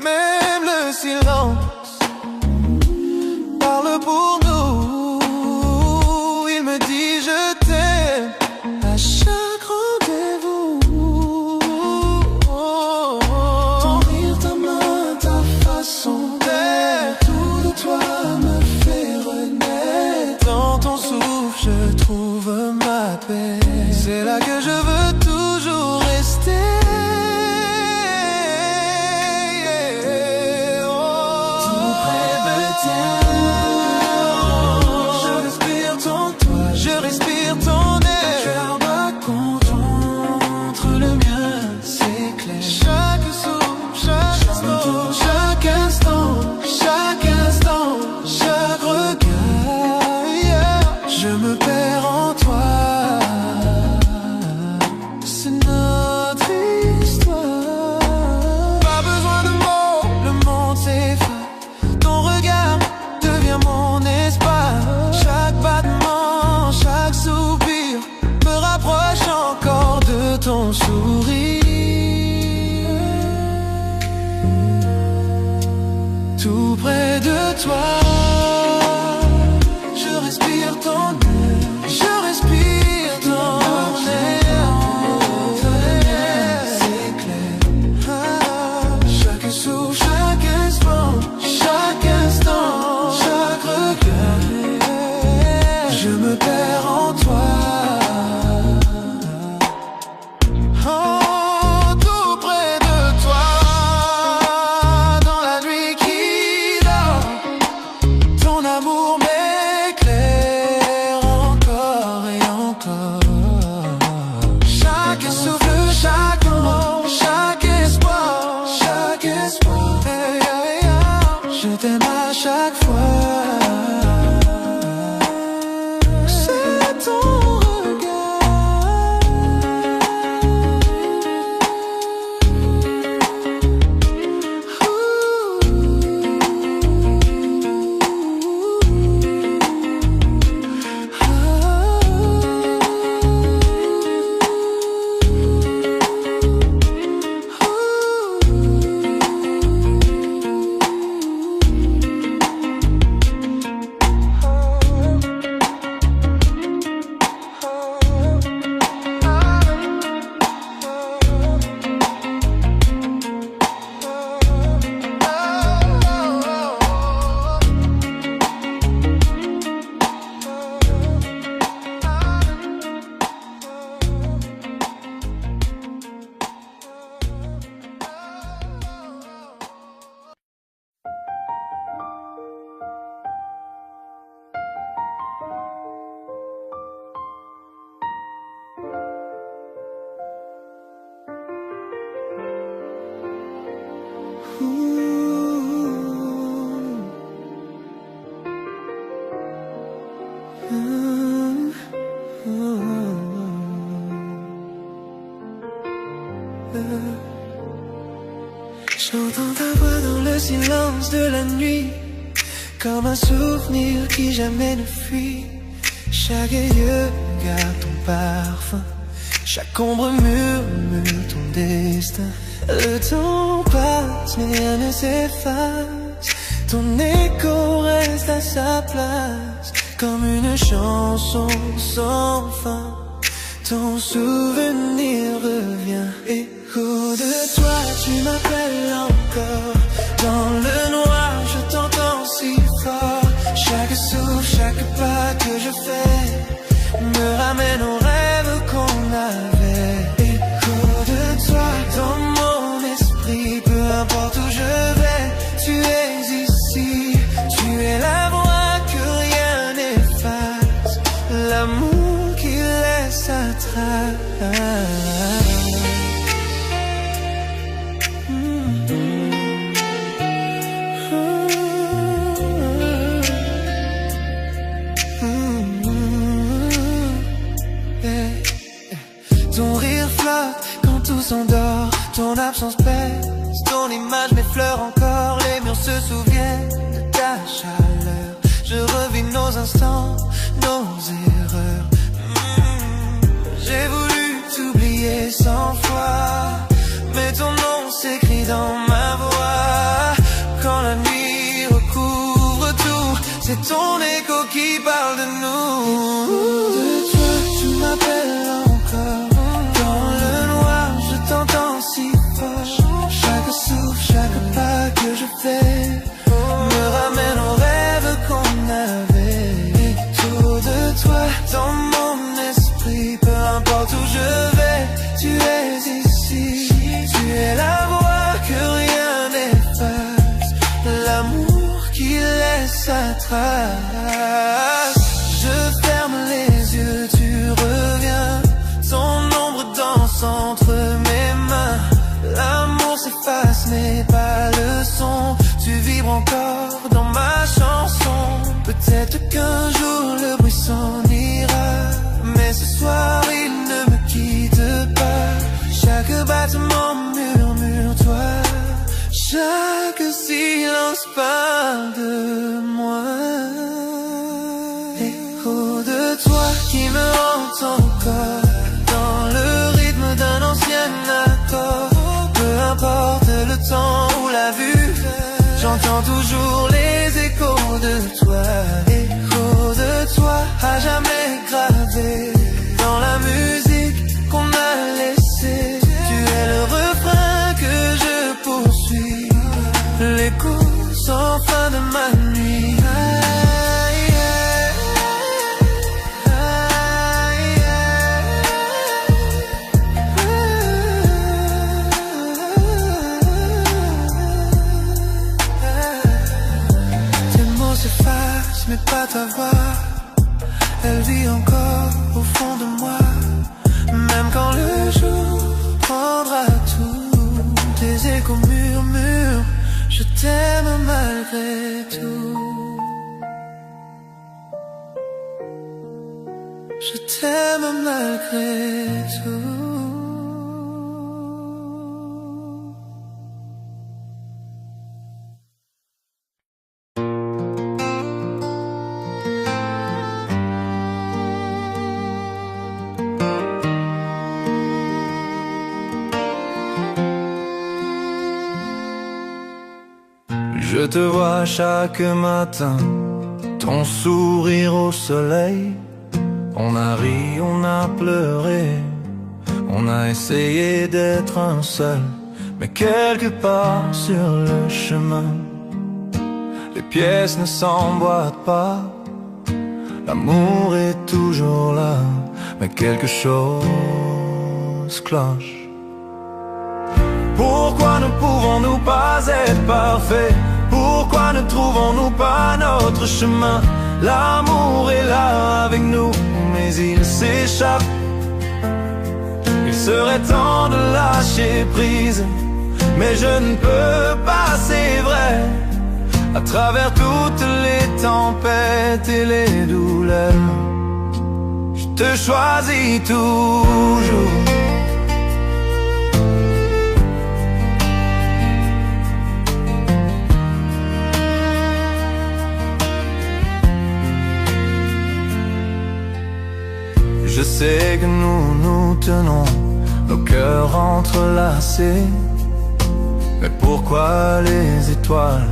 Même le silence parle pour nous. Il me dit je t'aime à chaque rendez-vous. Ton rire, ta main, ta façon d'être, tout de toi me fait renaître. Dans ton souffle je trouve ma paix. C'est là que je veux toujours rester. Tout près de toi, je respire ton toit, je respire ton air. Ton cœur bat contre le mien, c'est clair. Chaque souffle, chaque instant, chaque regard, je me perds en toi. C'est notre histoire. Pas besoin de mots, le monde s'efface. Ton regard devient mon espace. Chaque battement, chaque soupir me rapproche encore de ton sourire. Tout près de toi, je respire ton air. Je respire ton air. C'est clair. Chaque souffle, chaque instant, chaque regard, je me perds en toi. Oh, tout près de toi, dans la nuit qui dort, ton amour m'éclaire encore et encore. Chaque souffle, chaque mot, chaque espoir, je t'aime à chaque fois. C'est ton J'entends ta voix dans le silence de la nuit, comme un souvenir qui jamais ne fuit. Chaque lieu garde ton parfum, chaque ombre murmure ton destin. Le temps passe mais rien ne s'efface, ton écho reste à sa place, comme une chanson sans fin. Ton souvenir revient, écho de toi, tu m'appelles encore. Dans le noir, je t'entends si fort. Chaque souffle, chaque pas que je fais me ramène aux rêves qu'on avait. Écho de toi dans mon esprit, peu importe où je vais, tu es ici. Tu es la voix que rien n'efface, l'amour qui laisse sa trace. Ton rire flotte quand tout s'endort, ton absence pèse, ton image m'effleure encore. Les murs se souviennent de ta chaleur, je revis nos instants, nos erreurs. J'ai voulu t'oublier 100 fois, mais ton nom s'écrit dans ma voix. Quand la nuit recouvre tout, c'est ton écho qui parle de nous. De toi, tu m'appelles encore. Dans le noir, je t'entends si fort. Chaque souffle, chaque pas que je fais me ramène aux rêves qu'on avait. Autour de toi, dans mon esprit, peu importe où je vais, tu es ici. Tu es la voix que rien n'efface, l'amour qui laisse sa trace. Je ferme les yeux, tu reviens, ton ombre danse entre mes mains. L'amour s'efface mais pas le son, tu vibres encore dans ma chanson. Peut-être qu'un jour le bruit s'en ira, mais ce soir il ne me quitte pas. Chaque battement murmure toi, chaque silence parle de moi. Écho de toi qui me hante encore, dans le rythme d'un ancien accord. Peu importe le temps ou la vue, j'entends toujours les échos de toi. Écho de toi à jamais gravé dans la musique qu'on a laissée. Tu es le refrain que je poursuis, l'écho sans fin de ma nuit. Mais pas ta voix, elle vit encore au fond de moi. Même quand le jour prendra tout, tes échos murmurent, je t'aime malgré tout. Je t'aime malgré tout. Je te vois chaque matin, ton sourire au soleil. On a ri, on a pleuré, on a essayé d'être un seul. Mais quelque part sur le chemin, les pièces ne s'emboîtent pas. L'amour est toujours là, mais quelque chose cloche. Pourquoi ne pouvons-nous pas être parfaits? Pourquoi ne trouvons-nous pas notre chemin? L'amour est là avec nous, mais il s'échappe. Il serait temps de lâcher prise, mais je ne peux pas, c'est vrai. À travers toutes les tempêtes et les douleurs, je te choisis toujours. nous nous tenons, nos cœurs entrelacés. Mais pourquoi les étoiles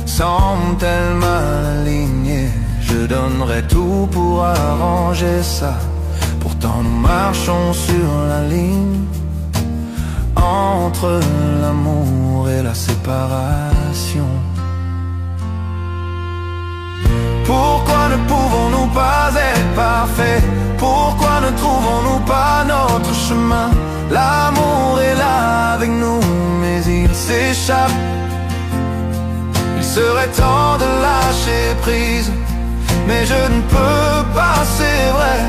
semblent-elles mal alignées? Je donnerais tout pour arranger ça. Pourtant nous marchons sur la ligne entre l'amour et la séparation. Pourquoi ne pouvons-nous pas être parfaits? Pourquoi ne trouvons-nous pas notre chemin? L'amour est là avec nous, mais il s'échappe. Il serait temps de lâcher prise, mais je ne peux pas, c'est vrai.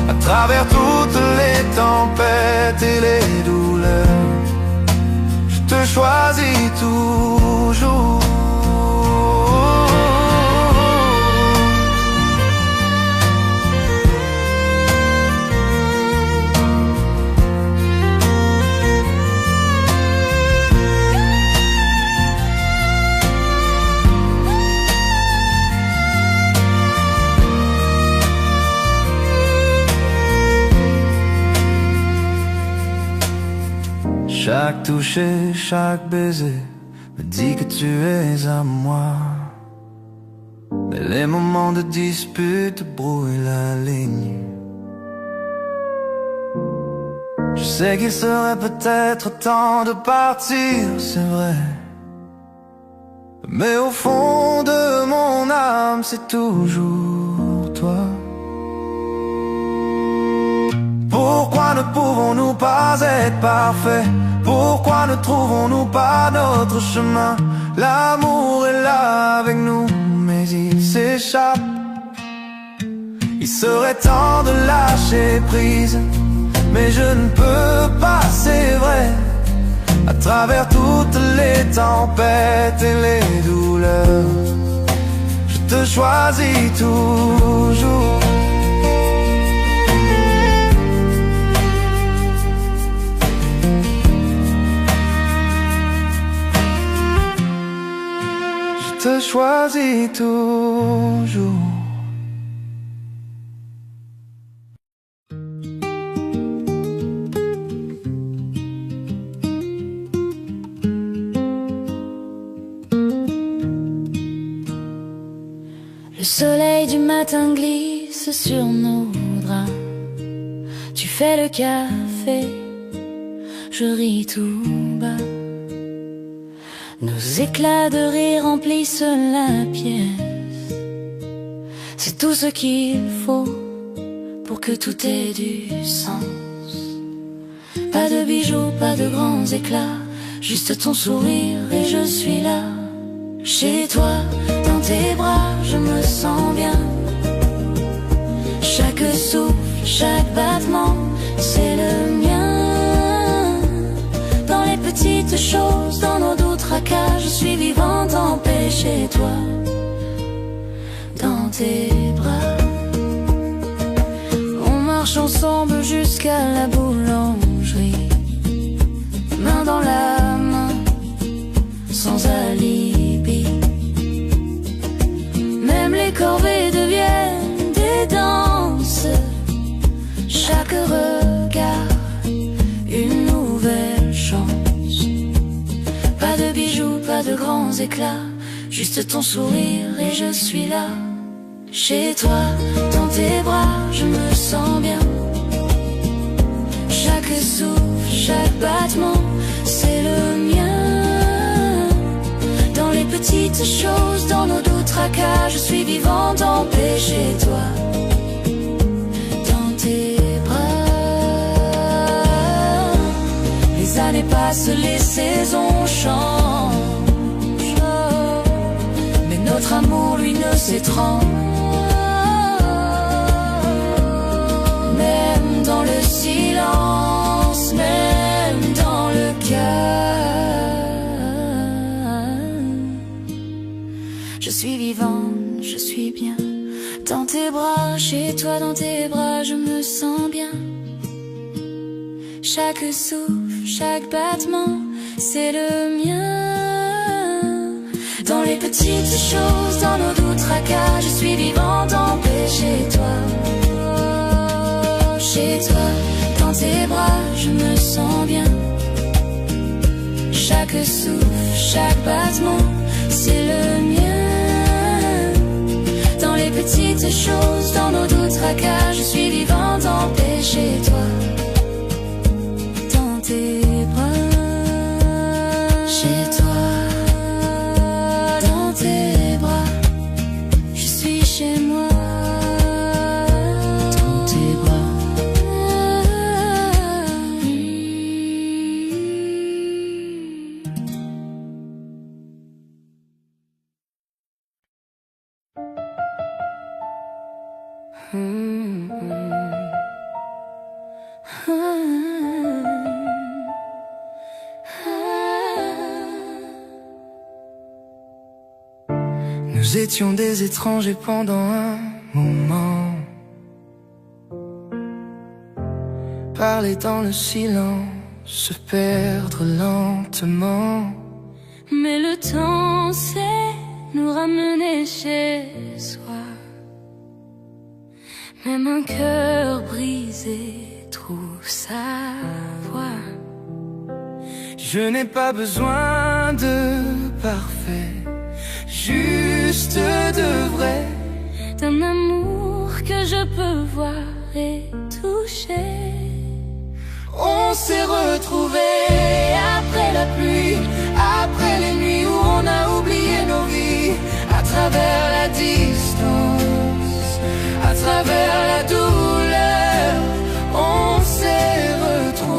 À travers toutes les tempêtes et les douleurs, je te choisis toujours. Chaque toucher, chaque baiser me dit que tu es à moi. Mais les moments de dispute brouillent la ligne. Je sais qu'il serait peut-être temps de partir, c'est vrai. Mais au fond de mon âme, c'est toujours toi. Pourquoi ne pouvons-nous pas être parfaits? Pourquoi ne trouvons-nous pas notre chemin? L'amour est là avec nous, mais il s'échappe. Il serait temps de lâcher prise, mais je ne peux pas, c'est vrai. À travers toutes les tempêtes et les douleurs, je te choisis toujours. Je te choisis toujours. Le soleil du matin glisse sur nos draps. Tu fais le café, je ris tout bas. Nos éclats de rire remplissent la pièce. C'est tout ce qu'il faut pour que tout ait du sens. Pas de bijoux, pas de grands éclats, juste ton sourire et je suis là. Chez toi, dans tes bras, je me sens bien. Chaque souffle, chaque battement, c'est le mien. Dans les petites choses, dans nos doux tracas, je suis vivante en paix chez toi. Dans tes bras, on marche ensemble jusqu'à la boulangerie, main dans la main, sans alibi. Même les corvées deviennent des danses. Chaque regard, une nouvelle chance. Pas de bijoux, pas de grands éclats, juste ton sourire et je suis là. Chez toi, dans tes bras, je me sens bien. Chaque souffle, chaque battement, c'est le mien. Dans les petites choses, dans nos doux tracas, je suis vivante en paix chez toi. Dans tes bras, les années passent, les saisons changent, mais notre amour, lui, ne s'étrange. Même dans le silence, même dans le cœur, je suis vivante, je suis bien. Dans tes bras, chez toi, dans tes bras, je me sens bien. Chaque souffle, chaque battement, c'est le mien. Dans les petites choses, dans nos doux tracas, je suis vivante en paix chez toi. chez toi, dans tes bras, je me sens bien. Chaque souffle, chaque battement, c'est le mien. Dans les petites choses, dans nos doux tracas, je suis vivante en paix chez toi, dans tes bras, chez toi, dans tes bras, je suis chez moi. Nous étions des étrangers pendant un moment, parler dans le silence, se perdre lentement. Mais le temps sait nous ramener chez soi. Même un cœur brisé trouve sa voie. Je n'ai pas besoin de parfait, juste de vrai, d'un amour que je peux voir et toucher. On s'est retrouvés après la pluie, après les nuits où on a oublié nos vies, à travers la distance, à travers la douleur, on s'est retrouvés.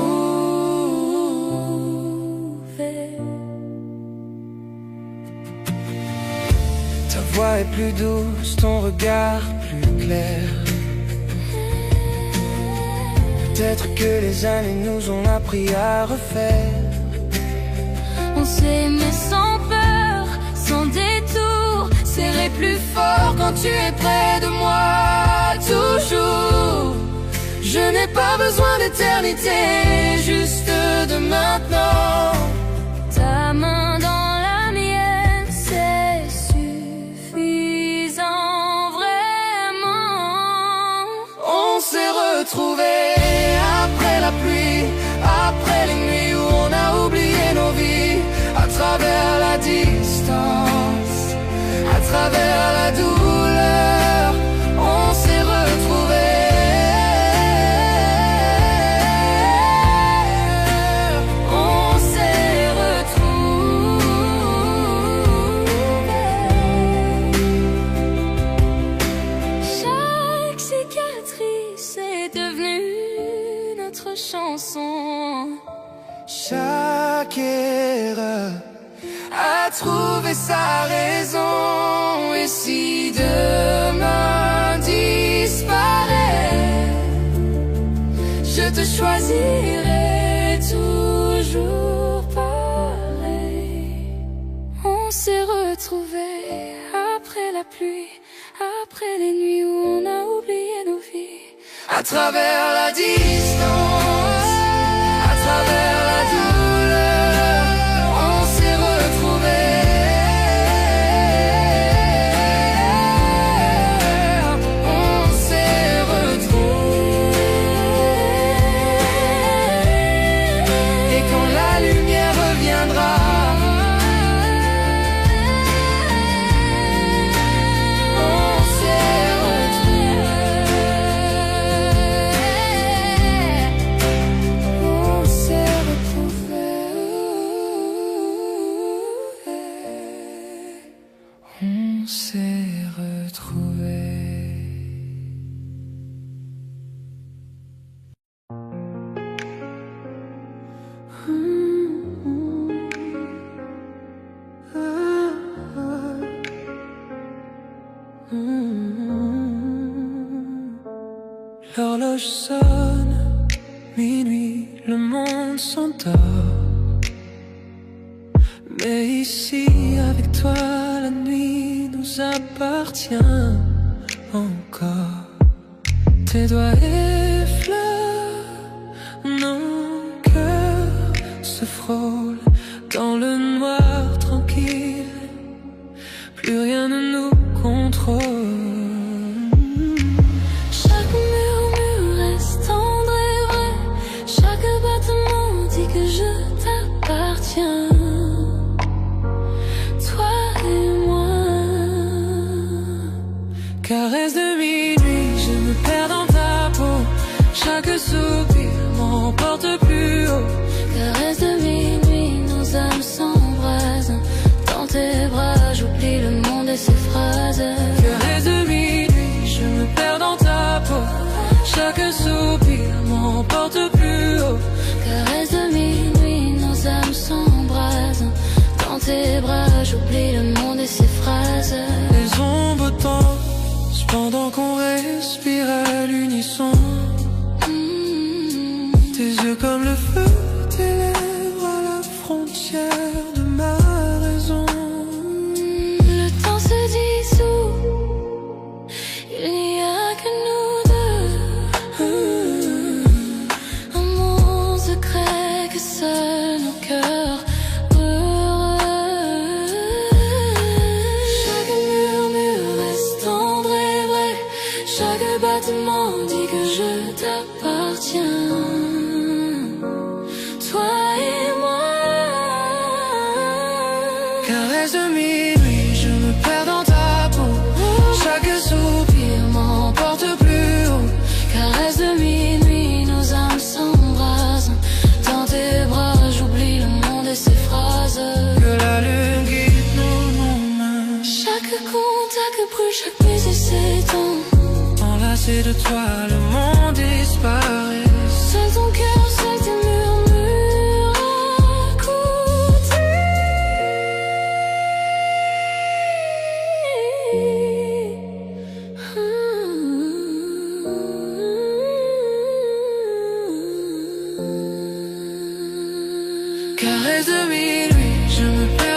Ta voix est plus douce, ton regard plus clair. Peut-être que les années nous ont appris à refaire. On s'est aimé sans peur, sans détour, serré plus fort quand tu es près de moi, toujours. Je n'ai pas besoin d'éternité, juste de maintenant. Ta main dans la mienne, c'est suffisant, vraiment. On s'est retrouvés après la pluie, après les nuits où on a oublié nos vies, à travers la distance, à travers la douleur, on s'est retrouvés. On s'est retrouvés. Chaque cicatrice est devenue notre chanson. Chaque erreur a trouvé sa raison. Et si demain disparaît, je te choisirai toujours pareil. On s'est retrouvés après la pluie, après les nuits où on a oublié nos vies, à travers la distance, à travers la douleur, on s'est retrouvés. On s'est retrouvés. Et quand la lumière reviendra, on s'est retrouvés. On s'est retrouvés. On s'est retrouvés. L'horloge sonne, minuit, le monde s'endort. Mais ici, avec toi, la nuit nous appartient encore. Tes doigts effleurent, nos cœurs se frôlent dans le noir tranquille. Plus rien ne nous contrôle. Chaque murmure reste en m'emporte plus haut. Caresse de minuit, nos âmes s'embrasent. Dans tes bras, j'oublie le monde et ses phrases. Caresse de minuit, je me perds dans ta peau. Chaque soupir m'emporte plus haut. Caresse de minuit, nos âmes s'embrasent. Dans tes bras, j'oublie le monde et ses phrases. Les ombres dansent pendant qu'on respire à l'unisson. Tes yeux comme le feu, tes lèvres à la frontière de ma raison. Le temps se dissout, il n'y a que nous deux. Un monde secret que seuls nos cœurs heureux. Chaque murmure reste tendre et vrai. Chaque battement dit que je t'appartiens. Toi et moi. Caresse de minuit, je me perds dans ta peau. Chaque soupir m'emporte plus haut. Caresse de minuit, nos âmes s'embrasent. Dans tes bras, j'oublie le monde et ses phrases. Que la lune guide nos mains. Chaque contact brûle, chaque baiser s'étend. Enlacé de toi, le monde disparaît. Seul ton cœur, seul tes murmures à côté. Caresse de minuit, je me perds